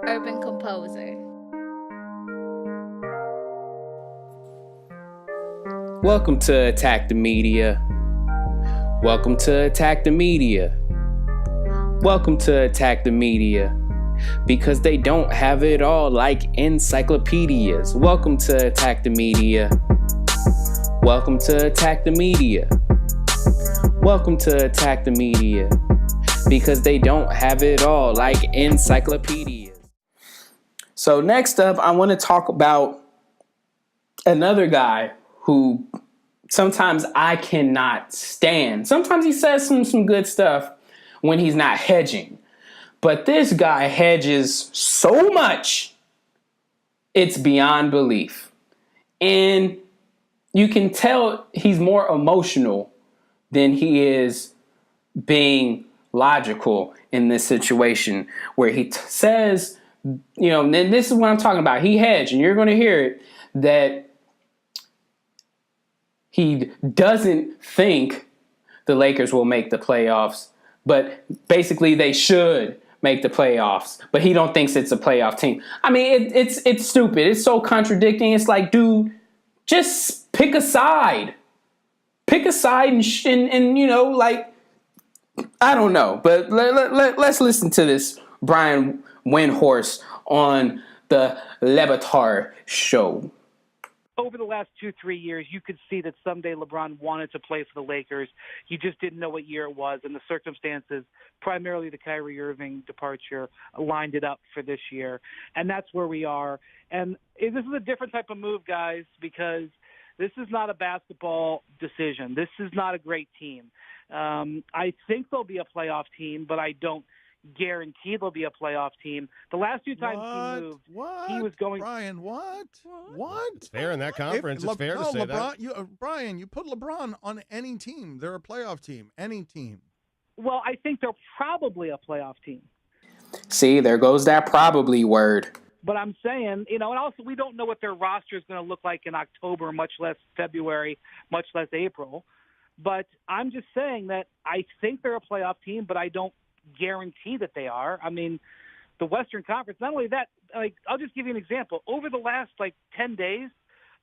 urban composer. Welcome to Attack the Media. Welcome to Attack the Media. Welcome to Attack the Media. Because they don't have it all like encyclopedias. Welcome to Attack the Media. Welcome to Attack the Media. Welcome to Attack the Media. Because they don't have it all like encyclopedias. So next up, I want to talk about another guy who sometimes I cannot stand. Sometimes he says some good stuff when he's not hedging. But this guy hedges so much, it's beyond belief. And you can tell he's more emotional than he is being logical in this situation where he says, and this is what I'm talking about. He hedged, and you're going to hear it, that he doesn't think the Lakers will make the playoffs, but basically they should make the playoffs, but he don't think it's a playoff team. I mean, it's stupid. It's so contradicting. It's like, dude, just pick a side. Pick a side and I don't know. But let's listen to this Brian Windhorst on the Lebron show. Over the last 2-3 years, you could see that someday LeBron wanted to play for the Lakers. You just didn't know what year it was, and the circumstances, primarily the Kyrie Irving departure, lined it up for this year. And that's where we are. And this is a different type of move, guys, because this is not a basketball decision. This is not a great team. I think they'll be a playoff team, but I don't guarantee they'll be a playoff team. The last two times he moved, he was going. Brian, what? It's fair in that conference. It's fair to say LeBron, that. Brian, you put LeBron on any team. They're a playoff team. Any team. Well, I think they're probably a playoff team. See, there goes that probably word. But I'm saying, and also we don't know what their roster is going to look like in October, much less February, much less April. But I'm just saying that I think they're a playoff team, but I don't guarantee that they are. I mean, the Western Conference, not only that, I'll just give you an example. Over the last 10 days,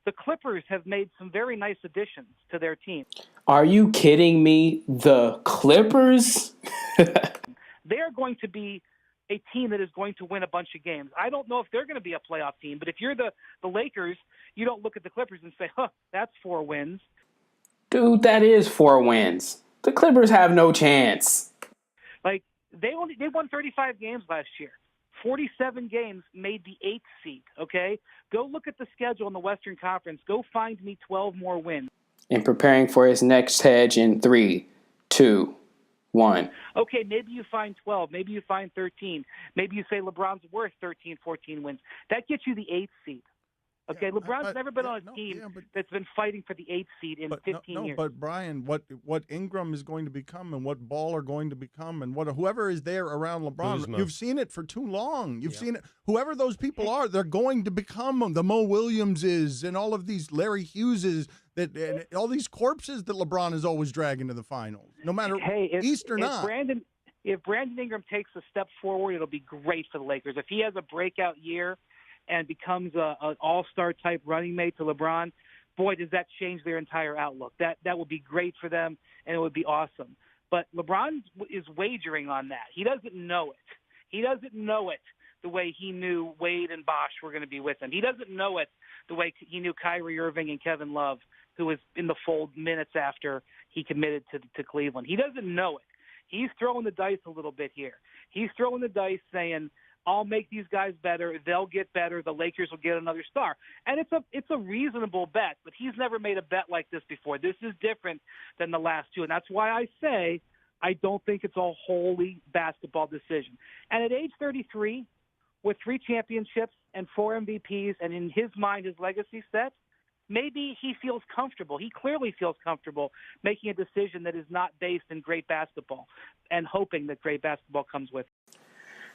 the Clippers have made some very nice additions to their team. Are you kidding me? The Clippers? They are going to be a team that is going to win a bunch of games. I don't know if they're going to be a playoff team, but if you're the Lakers, you don't look at the Clippers and say, that's 4 wins. Dude, that is 4 wins. The Clippers have no chance. They won 35 games last year. 47 games made the 8th seed, okay? Go look at the schedule in the Western Conference. Go find me 12 more wins. And preparing for his next hedge in 3, 2, 1. Okay, maybe you find 12. Maybe you find 13. Maybe you say LeBron's worth 13, 14 wins. That gets you the 8th seed. Okay, LeBron's never been on a team that's been fighting for the 8th seed in 15 years. But Brian, what Ingram is going to become and what Ball are going to become and whoever is there around LeBron, you've seen it for too long. You've seen it. Whoever those people are, they're going to become the Mo Williamses and all of these Larry Hugheses and all these corpses that LeBron is always dragging to the finals, no matter East or not. If Brandon Ingram takes a step forward, it'll be great for the Lakers. If he has a breakout year and becomes an all-star type running mate to LeBron, boy, does that change their entire outlook. That would be great for them, and it would be awesome. But LeBron is wagering on that. He doesn't know it. He doesn't know it the way he knew Wade and Bosh were going to be with him. He doesn't know it the way he knew Kyrie Irving and Kevin Love, who was in the fold minutes after he committed to Cleveland. He doesn't know it. He's throwing the dice a little bit here. He's throwing the dice saying, I'll make these guys better. They'll get better. The Lakers will get another star. And it's a reasonable bet, but he's never made a bet like this before. This is different than the last two, and that's why I say I don't think it's a wholly basketball decision. And at age 33, with 3 championships and 4 MVPs, and in his mind his legacy set, maybe he feels comfortable. He clearly feels comfortable making a decision that is not based in great basketball and hoping that great basketball comes with it.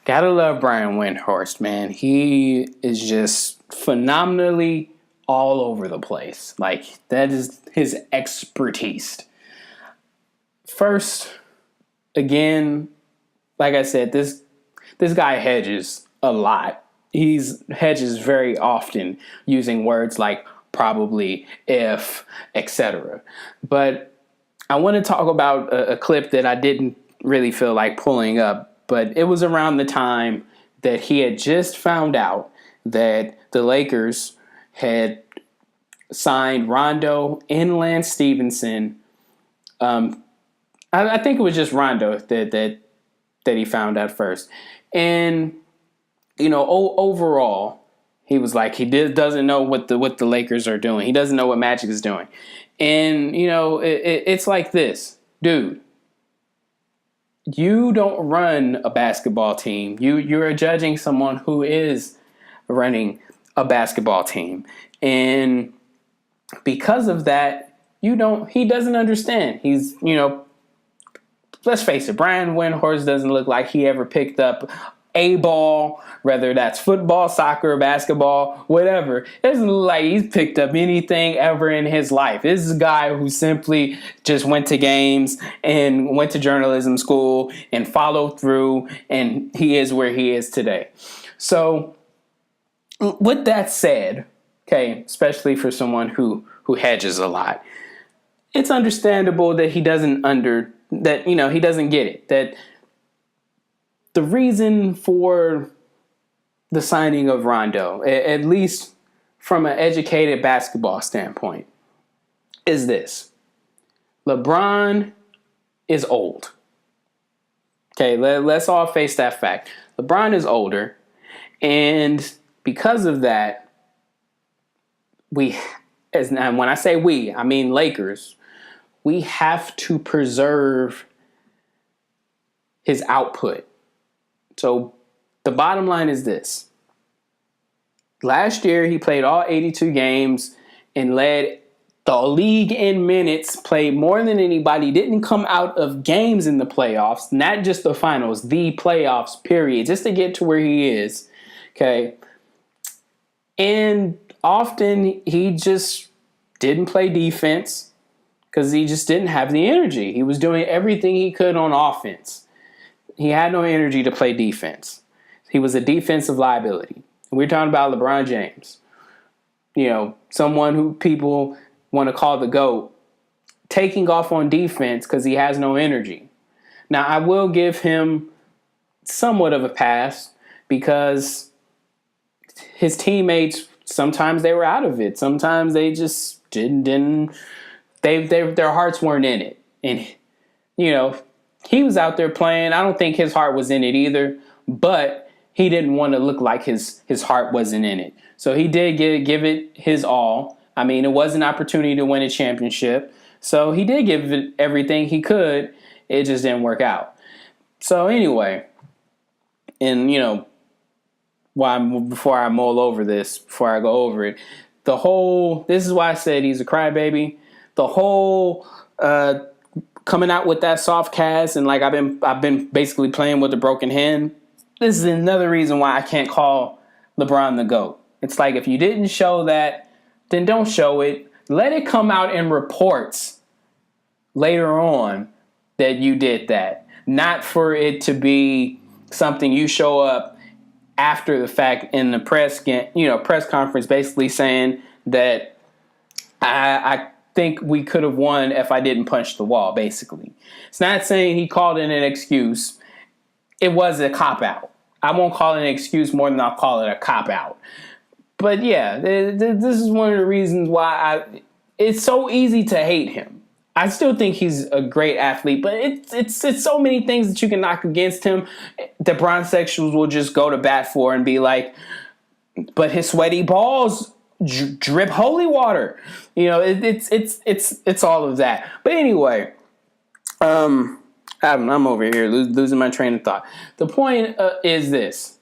Gotta love Brian Windhorst, man. He is just phenomenally all over the place. That is his expertise. First, again, like I said, this guy hedges a lot. He hedges very often using words like probably, if, etc. But I want to talk about a clip that I didn't really feel like pulling up, but it was around the time that he had just found out that the Lakers had signed Rondo and Lance Stevenson. I think it was just Rondo that he found out first. And, overall, he was like, he doesn't know what the Lakers are doing. He doesn't know what Magic is doing. And, it's like this. Dude, you don't run a basketball team. You're judging someone who is running a basketball team. And because of that, he doesn't understand. He's, let's face it, Brian Windhorst doesn't look like he ever picked up a ball, whether that's football, soccer, basketball, whatever. It doesn't look like he's picked up anything ever in his life. This is a guy who simply just went to games and went to journalism school and followed through, and he is where he is today. So with that said, okay, especially for someone who hedges a lot, it's understandable that he doesn't get it. That the reason for the signing of Rondo, at least from an educated basketball standpoint, is this. LeBron is old. Okay, let's all face that fact. LeBron is older, and because of that, and when I say we, I mean Lakers, we have to preserve his output. So the bottom line is this. Last year, he played all 82 games and led the league in minutes, played more than anybody, didn't come out of games in the playoffs, not just the finals, the playoffs, period, just to get to where he is. Okay. And often he just didn't play defense because he just didn't have the energy. He was doing everything he could on offense. He had no energy to play defense. He was a defensive liability. And we're talking about LeBron James. Someone who people want to call the GOAT, taking off on defense because he has no energy. Now, I will give him somewhat of a pass because his teammates, sometimes they were out of it. Sometimes they just didn't their hearts weren't in it. And, he was out there playing. I don't think his heart was in it either, but he didn't want to look like his heart wasn't in it. So he did give it his all. I mean, it was an opportunity to win a championship. So he did give it everything he could. It just didn't work out. So anyway, and, before I mull over this, before I go over it, this is why I said he's a crybaby. The whole coming out with that soft cast and like I've been basically playing with a broken hand. This is another reason why I can't call LeBron the GOAT. It's like if you didn't show that, then don't show it. Let it come out in reports later on that you did that. Not for it to be something you show up after the fact in the press conference basically saying that I think we could have won if I didn't punch the wall, basically. It's not saying he called it an excuse. It was a cop-out. I won't call it an excuse more than I'll call it a cop-out. But yeah, this is one of the reasons why it's so easy to hate him. I still think he's a great athlete, but it's so many things that you can knock against him that brandsexuals will just go to bat for and be like, but his sweaty balls drip holy water. It's all of that. But anyway, I'm over here losing my train of thought. The point is this.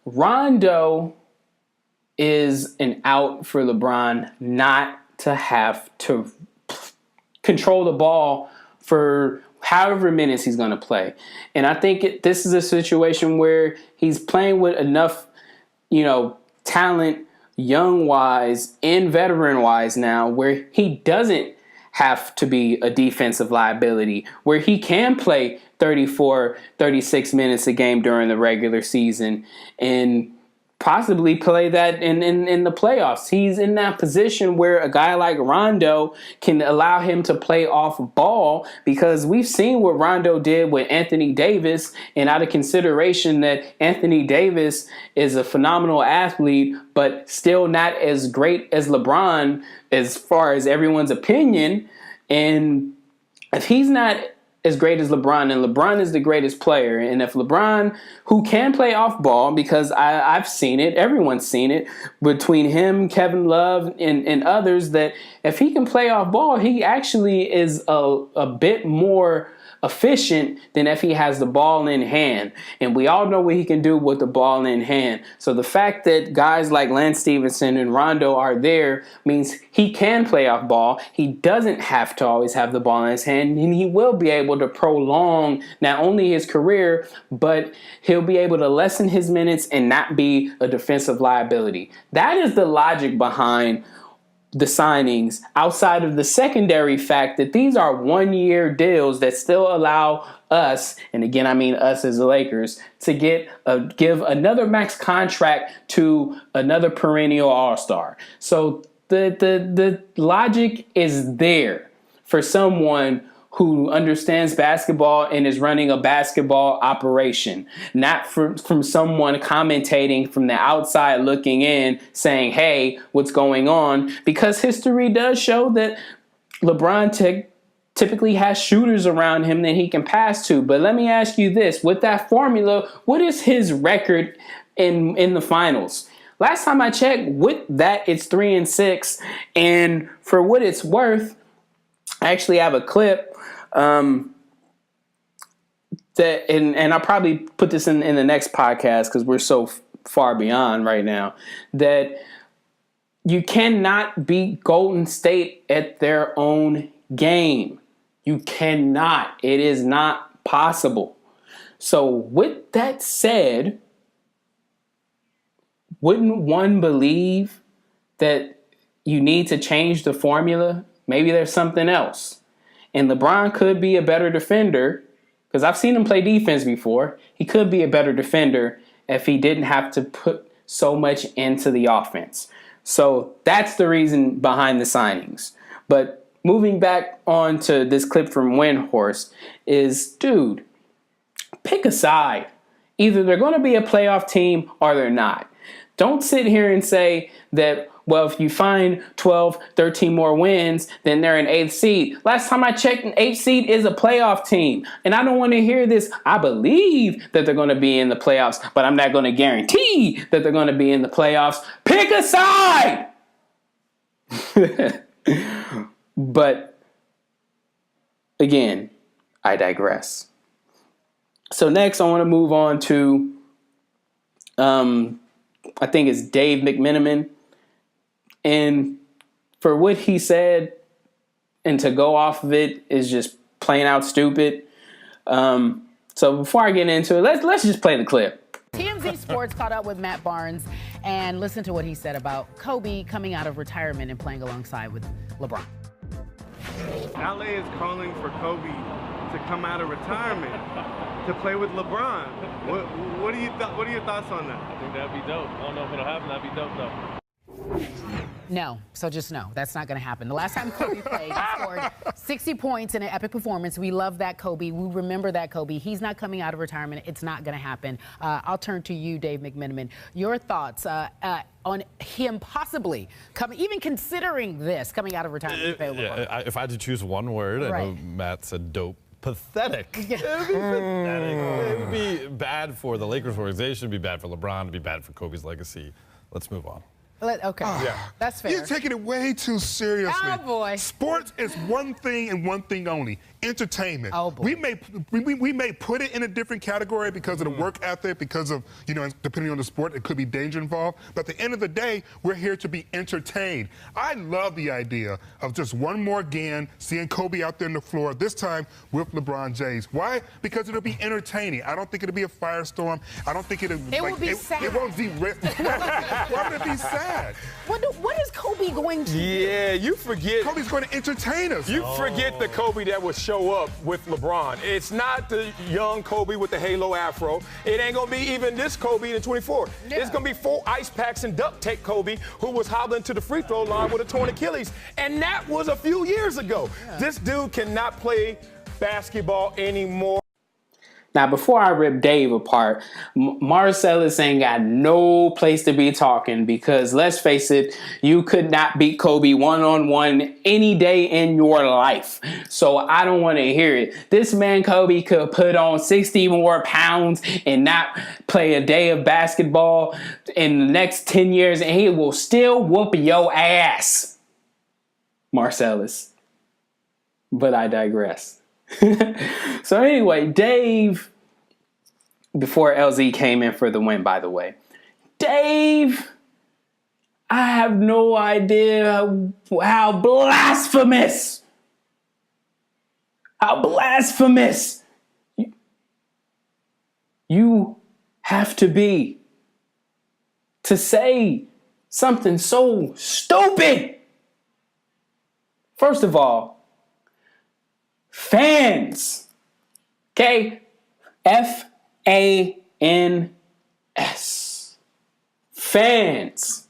Rondo is an out for LeBron not to have to control the ball for however minutes he's going to play. And I think this is a situation where he's playing with enough, talent, young-wise and veteran-wise now, where he doesn't have to be a defensive liability, where he can play 34, 36 minutes a game during the regular season and possibly play that in the playoffs. He's in that position where a guy like Rondo can allow him to play off ball, because we've seen what Rondo did with Anthony Davis, and out of consideration that Anthony Davis is a phenomenal athlete, but still not as great as LeBron as far as everyone's opinion. And if he's not as great as LeBron, and LeBron is the greatest player, and if LeBron, who can play off ball, because I've seen it, everyone's seen it, between him, Kevin Love, and others, that if he can play off ball, he actually is a bit more efficient than if he has the ball in hand. And we all know what he can do with the ball in hand. So the fact that guys like Lance Stevenson and Rondo are there means he can play off ball. He doesn't have to always have the ball in his hand, and he will be able to prolong not only his career, but he'll be able to lessen his minutes and not be a defensive liability. That is the logic behind the signings, outside of the secondary fact that these are one-year deals that still allow us, and again I mean us as the Lakers, to give another max contract to another perennial all-star. So the logic is there for someone who understands basketball and is running a basketball operation, not from someone commentating from the outside looking in saying, hey, what's going on? Because history does show that LeBron typically has shooters around him that he can pass to. But let me ask you this, with that formula, what is his record in the finals? Last time I checked, with that, it's 3-6. And for what it's worth, I actually have a clip that, and I'll probably put this in the next podcast because we're so far beyond right now, that you cannot beat Golden State at their own game. You cannot. It is not possible. So with that said, wouldn't one believe that you need to change the formula? Maybe there's something else. And LeBron could be a better defender, because I've seen him play defense before. He could be a better defender if he didn't have to put so much into the offense. So that's the reason behind the signings. But moving back on to this clip from Windhorst is, dude, pick a side. Either they're going to be a playoff team or they're not. Don't sit here and say that, well, if you find 12, 13 more wins, then they're an 8th seed. Last time I checked, an 8th seed is a playoff team. And I don't want to hear this. I believe that they're going to be in the playoffs, but I'm not going to guarantee that they're going to be in the playoffs. Pick a side! But, again, I digress. So next, I want to move on to, I think it's Dave McMenamin. And for what he said, and to go off of it, is just plain out stupid. So before I get into it, let's just play the clip. TMZ Sports caught up with Matt Barnes and listen to what he said about Kobe coming out of retirement and playing alongside with LeBron. LA is calling for Kobe to come out of retirement to play with LeBron. What are your thoughts on that? I think that'd be dope. I don't know if it'll happen. That'd be dope though. No, so just no, that's not going to happen. The last time Kobe played, he scored 60 points in an epic performance. We love that Kobe. We remember that Kobe. He's not coming out of retirement. It's not going to happen. I'll turn to you, Dave McMenamin. Your thoughts on him possibly coming, even considering this, coming out of retirement? If I had to choose one word, I know Matt said dope. Pathetic. Yeah. It would be pathetic. It would be bad for the Lakers organization. It would be bad for LeBron. It would be bad for Kobe's legacy. Let's move on. Okay, that's fair. You're taking it way too seriously. Oh, boy. Sports is one thing and one thing only: entertainment. Oh, boy. We may put it in a different category because of the work ethic, because of, depending on the sport, it could be danger involved. But at the end of the day, we're here to be entertained. I love the idea of just one more again, seeing Kobe out there on the floor, this time with LeBron James. Why? Because it'll be entertaining. I don't think it'll be a firestorm. I don't think it'll. It will be sad. It won't be. Why would it be sad? bad. What is Kobe going to do? Yeah, you forget. Kobe's going to entertain us. You forget the Kobe that would show up with LeBron. It's not the young Kobe with the halo afro. It ain't going to be even this Kobe in 24. Yeah. It's going to be 4 ice packs and duct tape Kobe who was hobbling to the free throw line with a torn Achilles. And that was a few years ago. Yeah. This dude cannot play basketball anymore. Now, before I rip Dave apart, Marcellus ain't got no place to be talking because, let's face it, you could not beat Kobe one-on-one any day in your life. So I don't want to hear it. This man, Kobe, could put on 60 more pounds and not play a day of basketball in the next 10 years, and he will still whoop your ass, Marcellus. But I digress. So anyway, Dave, before LZ came in for the win, by the way, Dave, I have no idea how blasphemous you have to be to say something so stupid. First of all, fans, okay? F-A-N-S. Fans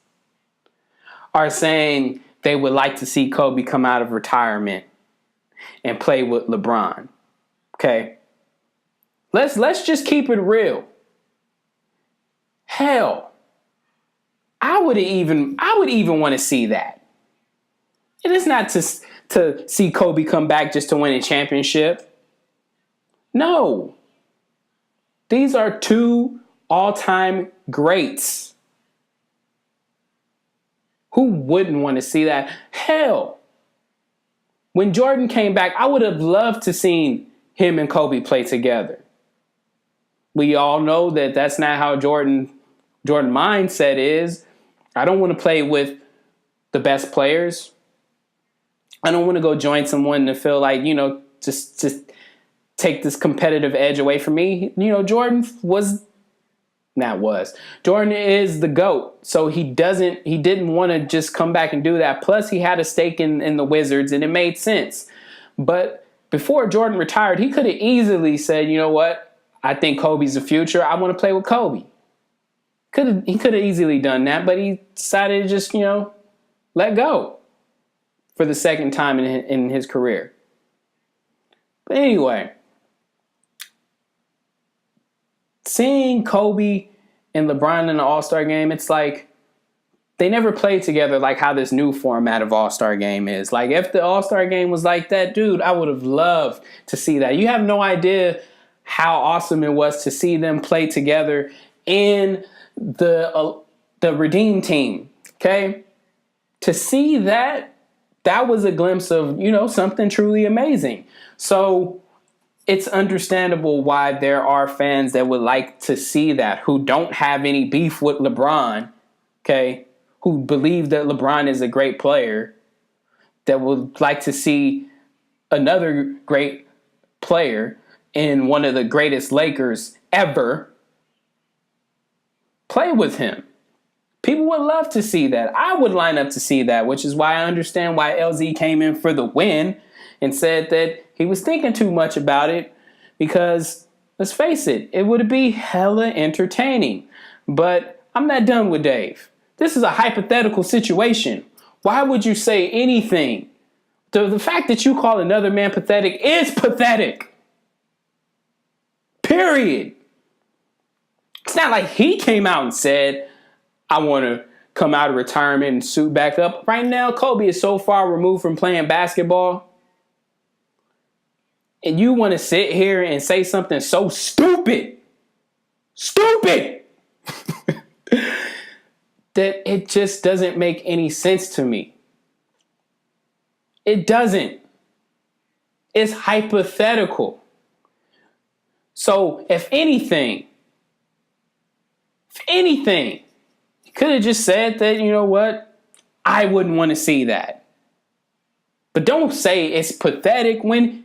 are saying they would like to see Kobe come out of retirement and play with LeBron. Okay? Let's just keep it real. Hell, I would even want to see that. It is not to see Kobe come back just to win a championship. No. These are 2 all-time greats. Who wouldn't want to see that? Hell, when Jordan came back, I would have loved to seen him and Kobe play together. We all know that that's not how Jordan mindset is. I don't want to play with the best players. I don't want to go join someone to feel like, just take this competitive edge away from me. Jordan is the GOAT. So he didn't want to just come back and do that. Plus he had a stake in the Wizards and it made sense. But before Jordan retired, he could have easily said, you know what? I think Kobe's the future. I want to play with Kobe. He could have easily done that, but he decided to just, let go for the second time in his career. But anyway, seeing Kobe and LeBron in the All-Star game, it's like they never played together like how this new format of All-Star game is. Like if the All-Star game was like that, dude, I would have loved to see that. You have no idea how awesome it was to see them play together in the Redeem team, okay? To see that was a glimpse of, something truly amazing. So it's understandable why there are fans that would like to see that, who don't have any beef with LeBron, okay? Who believe that LeBron is a great player, that would like to see another great player in one of the greatest Lakers ever play with him. People would love to see that. I would line up to see that, which is why I understand why LZ came in for the win and said that he was thinking too much about it because, let's face it, it would be hella entertaining. But I'm not done with Dave. This is a hypothetical situation. Why would you say anything? The fact that you call another man pathetic is pathetic. Period. It's not like he came out and said, I want to come out of retirement and suit back up. Right now, Kobe is so far removed from playing basketball. And you want to sit here and say something so stupid, that it just doesn't make any sense to me. It doesn't. It's hypothetical. So if anything, he could have just said that, you know what, I wouldn't want to see that. But don't say it's pathetic when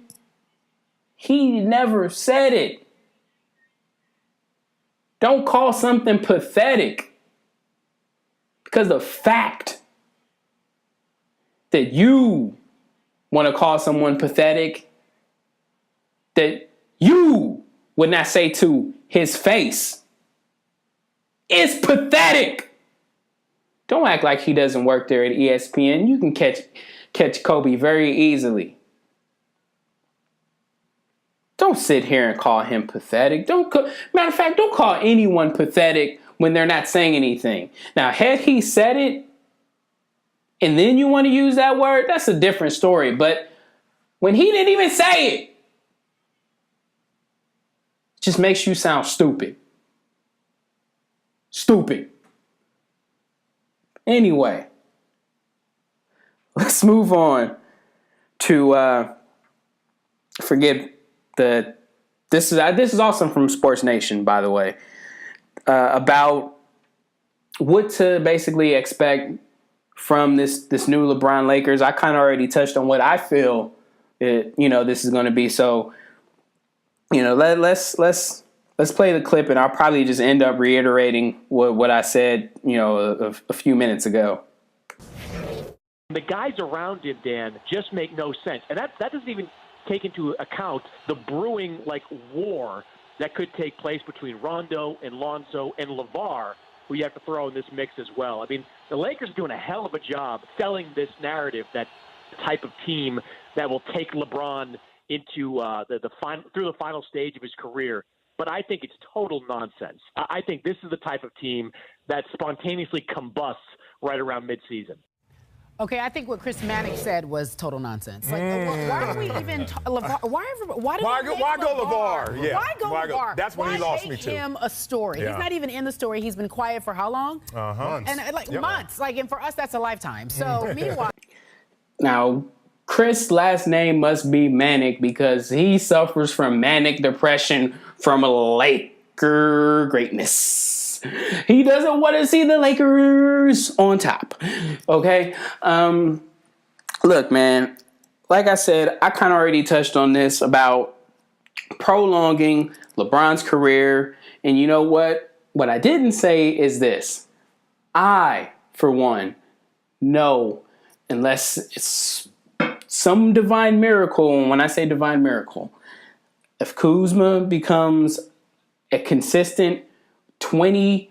he never said it. Don't call something pathetic Because the fact that you want to call someone pathetic, that you would not say to his face, is pathetic. Don't act like he doesn't work there at ESPN. You can catch Kobe very easily. Don't sit here and call him pathetic. Matter of fact, don't call anyone pathetic when they're not saying anything. Now, had he said it, and then you want to use that word, that's a different story. But when he didn't even say it, it just makes you sound stupid. Stupid. Anyway, let's move on to this is also from Sports Nation, by the way, about what to basically expect from this new LeBron Lakers. I kind of already touched on what I feel this is going to be. So, let's play the clip, and I'll probably just end up reiterating what I said, a few minutes ago. The guys around him, Dan, just make no sense. And that doesn't even take into account the brewing, war that could take place between Rondo and Lonzo and LeVar, who you have to throw in this mix as well. I mean, the Lakers are doing a hell of a job selling this narrative, that type of team that will take LeBron into through the final stage of his career. But I think it's total nonsense. I think this is the type of team that spontaneously combusts right around midseason. Okay, I think what Chris Mannix said was total nonsense. Why are we even LeVar? Why go LeVar? Yeah. Why go LeVar? That's when he lost me too. Why make him a story? Yeah. He's not even in the story. He's been quiet for how long? Months. And months. And for us, that's a lifetime. So meanwhile, now Chris' last name must be Manic because he suffers from manic depression from Laker greatness. He doesn't want to see the Lakers on top. Okay? Look, man, like I said, I kind of already touched on this about prolonging LeBron's career. And you know what? What I didn't say is this. I, for one, know, unless it's some divine miracle, and when I say divine miracle, if Kuzma becomes a consistent 20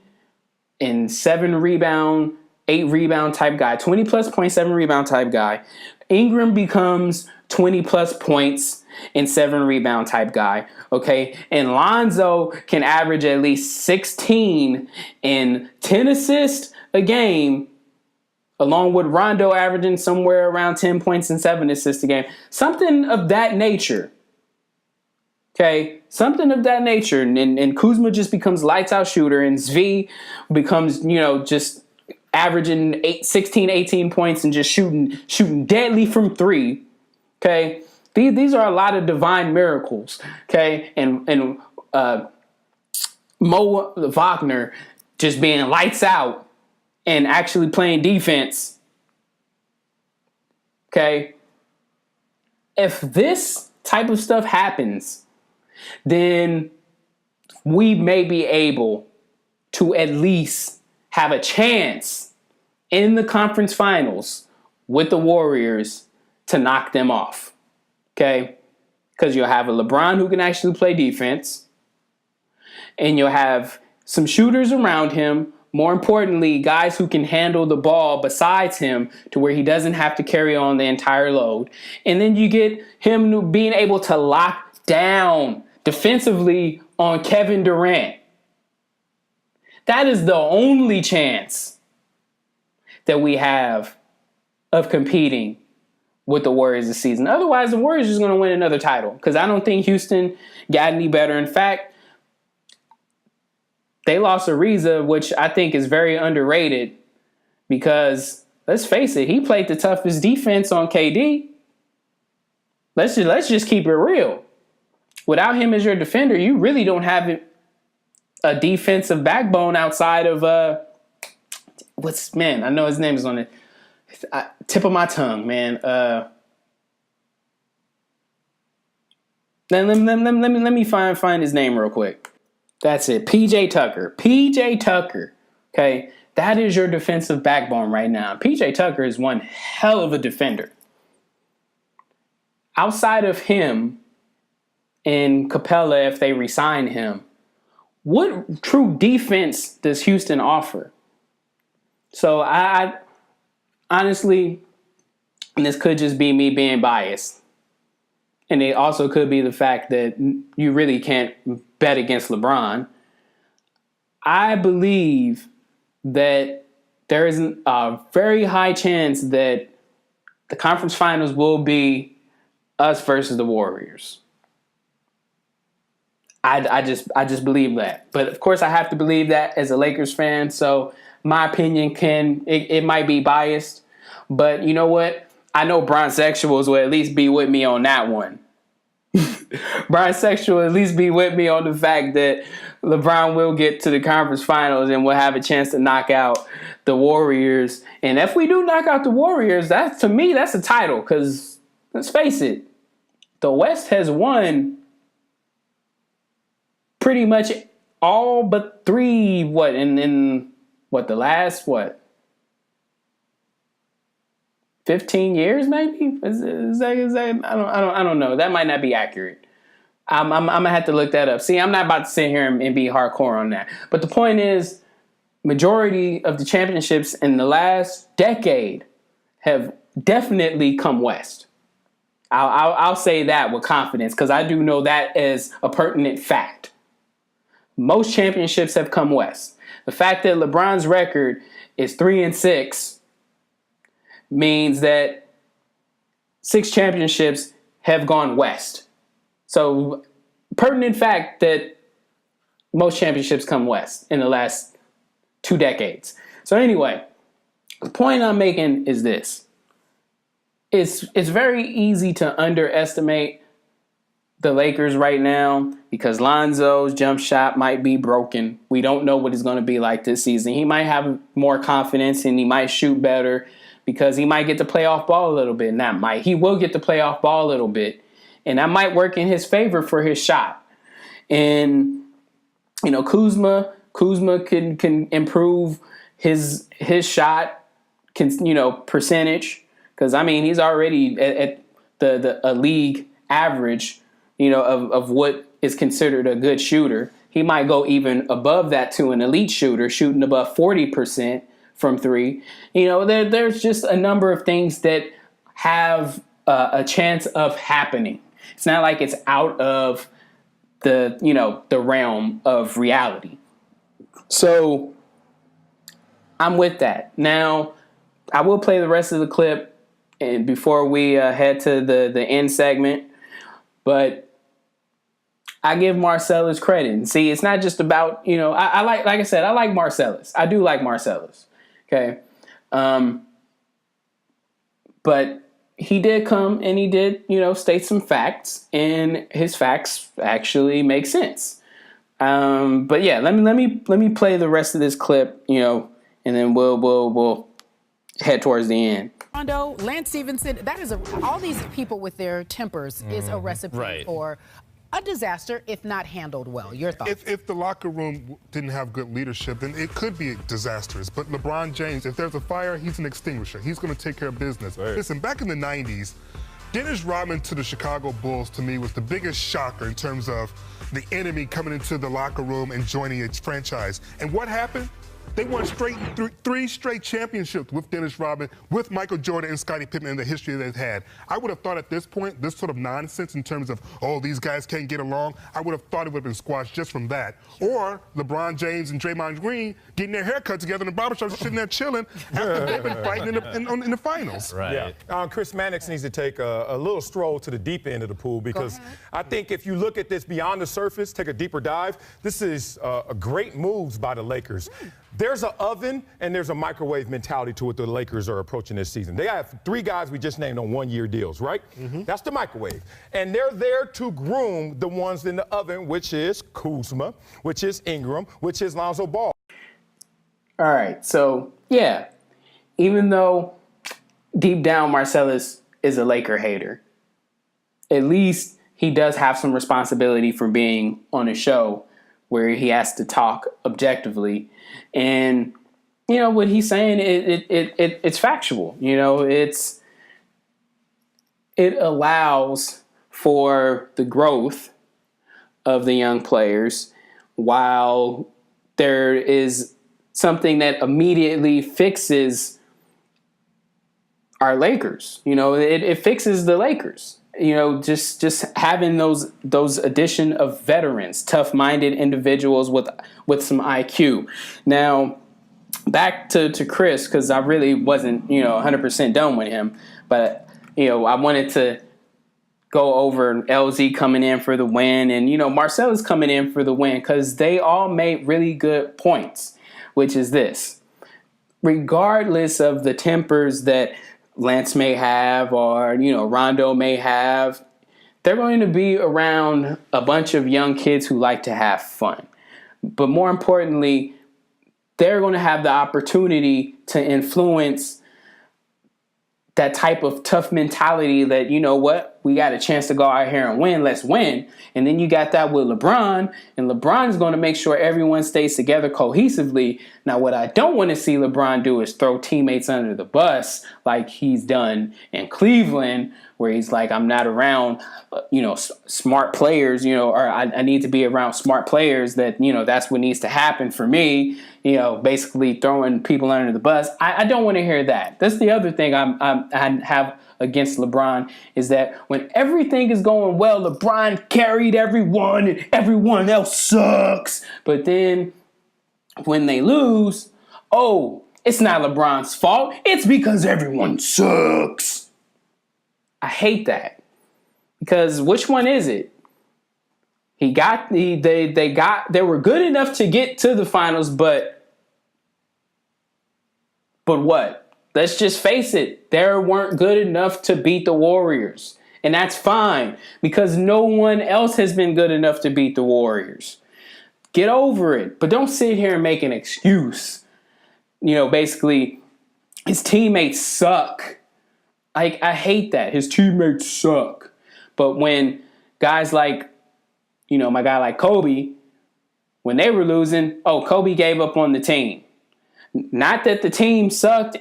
and 7 rebound, 8 rebound type guy, 20 plus point 7 rebound type guy, Ingram becomes 20 plus points and 7 rebound type guy, okay? And Lonzo can average at least 16 and 10 assists a game, along with Rondo averaging somewhere around 10 points and 7 assists a game. Something of that nature. Okay, something of that nature, and Kuzma just becomes lights out shooter, and Zvi becomes, just averaging 16, 18 points and just shooting deadly from 3. Okay, these are a lot of divine miracles. Okay, and Mo Wagner just being lights out and actually playing defense. Okay, if this type of stuff happens, then we may be able to at least have a chance in the conference finals with the Warriors to knock them off. Okay? Because you'll have a LeBron who can actually play defense, and you'll have some shooters around him. More importantly, guys who can handle the ball besides him to where he doesn't have to carry on the entire load. And then you get him being able to lock down defensively on Kevin Durant. That is the only chance that we have of competing with the Warriors this season. Otherwise, the Warriors are just going to win another title because I don't think Houston got any better. In fact, they lost Ariza, which I think is very underrated because, let's face it, he played the toughest defense on KD. Let's just keep it real. Without him as your defender, you really don't have a defensive backbone outside of I know his name is on it. Tip of my tongue, man. Let me find his name real quick. That's it. PJ Tucker. PJ Tucker. Okay. That is your defensive backbone right now. PJ Tucker is one hell of a defender. Outside of him and Capella, if they re-sign him, what true defense does Houston offer? So I honestly, and this could just be me being biased, and it also could be the fact that you really can't bet against LeBron. I believe that there is a very high chance that the conference finals will be us versus the Warriors. I just believe that. But of course I have to believe that as a Lakers fan, so my opinion it might be biased. But you know what? I know Bronsexuals will at least be with me on that one. Bronsexual will at least be with me on the fact that LeBron will get to the conference finals and will have a chance to knock out the Warriors. And if we do knock out the Warriors, to me, that's a title. Because let's face it, the West has won pretty much all but three, the last 15 years maybe? Is that I don't know. That might not be accurate. I'm gonna have to look that up. See, I'm not about to sit here and be hardcore on that. But the point is, majority of the championships in the last decade have definitely come west. I'll say that with confidence because I do know that as a pertinent fact. Most championships have come west. The fact that LeBron's record is 3-6 means that 6 championships have gone west. So, pertinent fact that most championships come west in the last 2 decades. So anyway, the point I'm making is this. It's very easy to underestimate the Lakers right now because Lonzo's jump shot might be broken. We don't know what it's going to be like this season. He might have more confidence and he might shoot better because he might get to play off ball a little bit. He will get to play off ball a little bit. And that might work in his favor for his shot. And, Kuzma can improve his shot, percentage. Because, he's already at a league average, of what is considered a good shooter. He might go even above that to an elite shooter, shooting above 40% from 3. There's just a number of things that have a chance of happening. It's not like it's out of the realm of reality. So I'm with that. Now, I will play the rest of the clip and before we head to the end segment, but I give Marcellus credit. And see, it's not just about, I like I said, I like Marcellus. I do like Marcellus. Okay. But he did come and he did, state some facts, and his facts actually make sense. But yeah, let me play the rest of this clip, and then we'll head towards the end. Rondo, Lance Stevenson, all these people with their tempers is a recipe for a disaster if not handled well. Your thoughts? If the locker room didn't have good leadership, then it could be disastrous. But LeBron James, if there's a fire, he's an extinguisher. He's going to take care of business. Right. Listen, back in the 90s, Dennis Rodman to the Chicago Bulls, to me, was the biggest shocker in terms of the enemy coming into the locker room and joining its franchise. And what happened? They won three straight championships with Dennis Rodman, with Michael Jordan and Scottie Pippen in the history they've had. I would have thought at this point, this sort of nonsense in terms of, these guys can't get along, I would have thought it would have been squashed just from that. Or LeBron James and Draymond Green getting their haircut together in the barbershop, sitting there chilling after they've been fighting in the finals. Right. Yeah. Chris Mannix needs to take a little stroll to the deep end of the pool because I think if you look at this beyond the surface, take a deeper dive, this is a great moves by the Lakers. There's an oven and there's a microwave mentality to what the Lakers are approaching this season. They have 3 guys we just named on 1-year deals, right? Mm-hmm. That's the microwave. And they're there to groom the ones in the oven, which is Kuzma, which is Ingram, which is Lonzo Ball. All right, so, yeah, even though deep down Marcellus is a Laker hater, at least he does have some responsibility for being on a show where he has to talk objectively. And, what he's saying, it's factual. It allows for the growth of the young players while there is something that immediately fixes our Lakers. It fixes the Lakers. Just having those addition of veterans, tough-minded individuals with some IQ. Now, back to Chris, because I really wasn't 100% done with him, but I wanted to go over LZ coming in for the win and Marcellus coming in for the win, because they all made really good points, which is this: regardless of the tempers that Lance may have or Rondo may have, they're going to be around a bunch of young kids who like to have fun. But more importantly, they're going to have the opportunity to influence that type of tough mentality that, we got a chance to go out here and win, let's win. And then you got that with LeBron, and LeBron's going to make sure everyone stays together cohesively. Now, what I don't want to see LeBron do is throw teammates under the bus like he's done in Cleveland, where he's like, I'm not around, smart players, or I need to be around smart players that, that's what needs to happen for me, basically throwing people under the bus. I don't want to hear that. That's the other thing I have against LeBron, is that when everything is going well, LeBron carried everyone and everyone else sucks. But then when they lose, it's not LeBron's fault. It's because everyone sucks. I hate that. Because which one is it? They were good enough to get to the finals, but what? Let's just face it. They weren't good enough to beat the Warriors. And that's fine, because no one else has been good enough to beat the Warriors. Get over it. But don't sit here and make an excuse. Basically, his teammates suck. I hate that. His teammates suck. But when guys like, my guy like Kobe, when they were losing, Kobe gave up on the team. Not that the team sucked.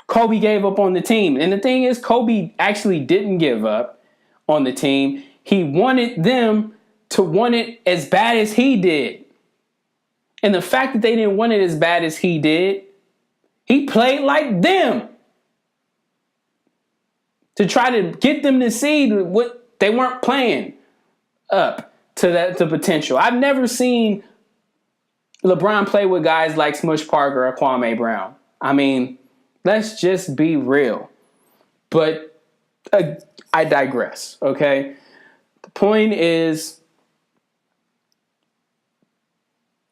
Kobe gave up on the team. And the thing is, Kobe actually didn't give up on the team. He wanted them to want it as bad as he did. And the fact that they didn't want it as bad as he did, he played like them to try to get them to see what they weren't playing up to potential. I've never seen LeBron play with guys like Smush Parker or Kwame Brown. I mean, let's just be real. But I digress, okay? The point is,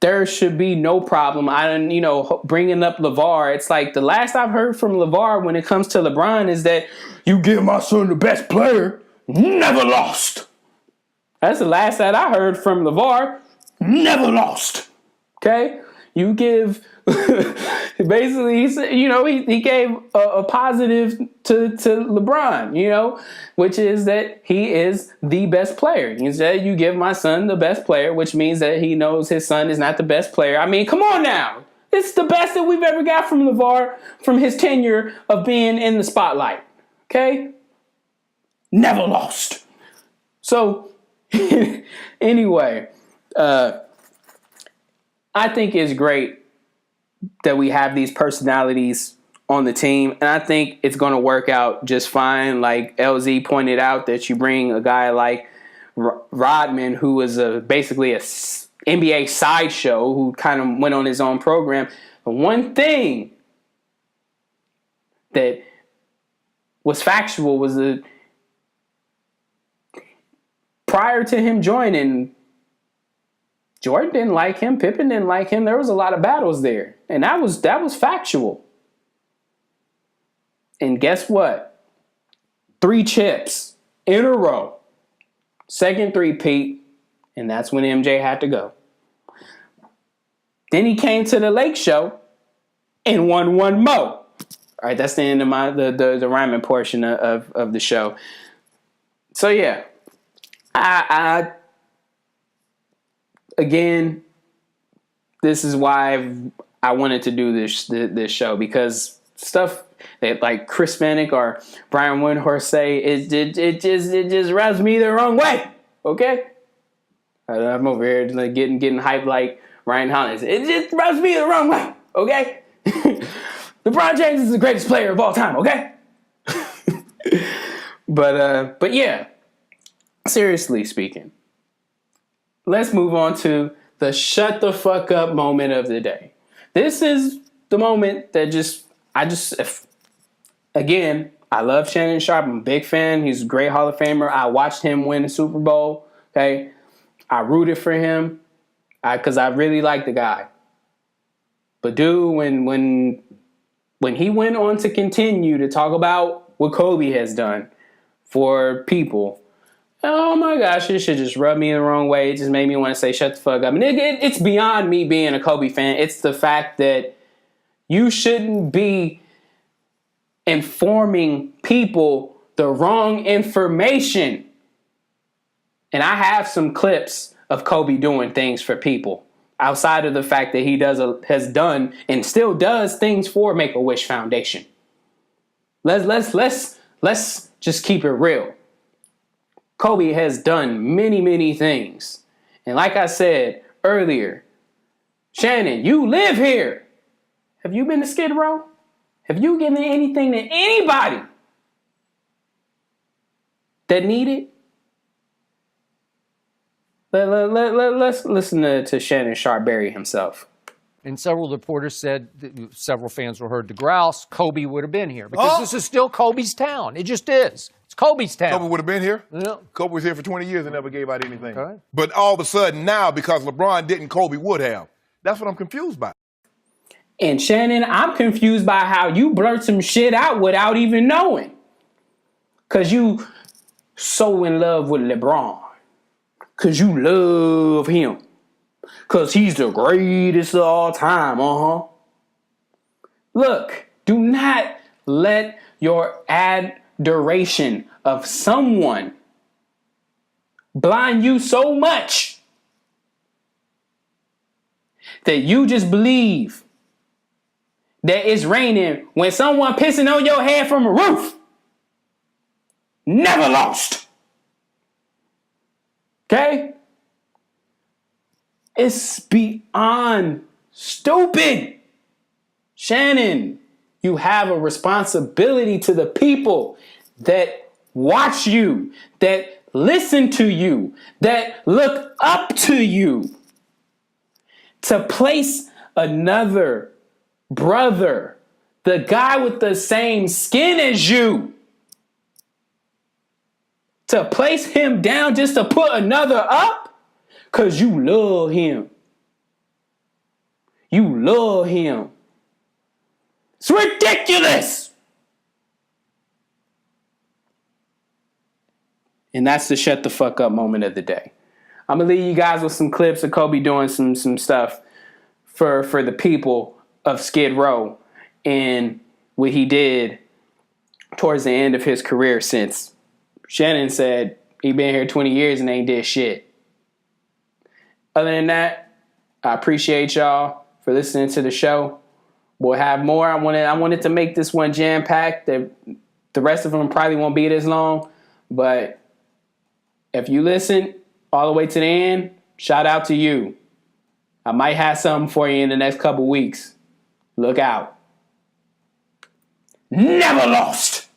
there should be no problem. Bringing up LeVar, it's like the last I've heard from LeVar when it comes to LeBron is that you give my son the best player, never lost. That's the last that I heard from LeVar, never lost. Okay? You give, basically, he said, he gave a positive to LeBron, which is that he is the best player. He said, you give my son the best player, which means that he knows his son is not the best player. I mean, come on now. It's the best that we've ever got from LeVar from his tenure of being in the spotlight. Okay? Never lost. So, anyway, I think it's great that we have these personalities on the team, and I think it's going to work out just fine. Like LZ pointed out, that you bring a guy like Rodman, who was basically a NBA sideshow, who kind of went on his own program. But one thing that was factual was that prior to him joining, Jordan didn't like him. Pippen didn't like him. There was a lot of battles there. And that was factual. And guess what? 3 chips in a row. Second three-peat. And that's when MJ had to go. Then he came to the Lake Show and won one more. All right, that's the end of the rhyming portion of the show. So, yeah. Again, this is why I wanted to do this show because stuff that like Chris Vanek or Brian Windhorst say it just rubs me the wrong way. Okay, I'm over here like getting hyped like Ryan Hollins. It just rubs me the wrong way. Okay, LeBron James is the greatest player of all time. Okay, but yeah, seriously speaking, let's move on to the shut the fuck up moment of the day. This is the moment that again, I love Shannon Sharpe. I'm a big fan. He's a great Hall of Famer. I watched him win the Super Bowl. Okay, I rooted for him because I really like the guy. But dude, when he went on to continue to talk about what Kobe has done for people, oh my gosh, it should just rub me the wrong way. It just made me want to say, shut the fuck up. I mean, it's beyond me being a Kobe fan. It's the fact that you shouldn't be informing people the wrong information. And I have some clips of Kobe doing things for people outside of the fact that he has done and still does things for Make-A-Wish Foundation. Let's just keep it real. Kobe has done many, many things. And like I said earlier, Shannon, you live here. Have you been to Skid Row? Have you given anything to anybody that needed? Let's listen to Shannon Sharpe bury himself. And several reporters said that several fans were heard to grouse, Kobe would have been here. Because this is still Kobe's town. It just is. It's Kobe's town. Kobe would have been here? Yeah. Kobe was here for 20 years and never gave out anything. Okay. But all of a sudden now, because LeBron didn't, Kobe would have. That's what I'm confused by. And Shannon, I'm confused by how you blurt some shit out without even knowing. Because you so in love with LeBron. Because you love him. Because he's the greatest of all time, Look, do not let your adoration of someone blind you so much that you just believe that it's raining when someone pissing on your head from a roof. Never lost. Okay? It's beyond stupid. Shannon, you have a responsibility to the people that watch you, that listen to you, that look up to you, to place another brother, the guy with the same skin as you, to place him down just to put another up. Because you love him. You love him. It's ridiculous. And that's the shut the fuck up moment of the day. I'm going to leave you guys with some clips of Kobe doing some stuff for the people of Skid Row and what he did towards the end of his career, since Shannon said he been here 20 years and ain't did shit. Other than that, I appreciate y'all for listening to the show. We'll have more. I wanted to make this one jam-packed. The rest of them probably won't be this long. But if you listen all the way to the end, shout out to you. I might have something for you in the next couple weeks. Look out. Never lost.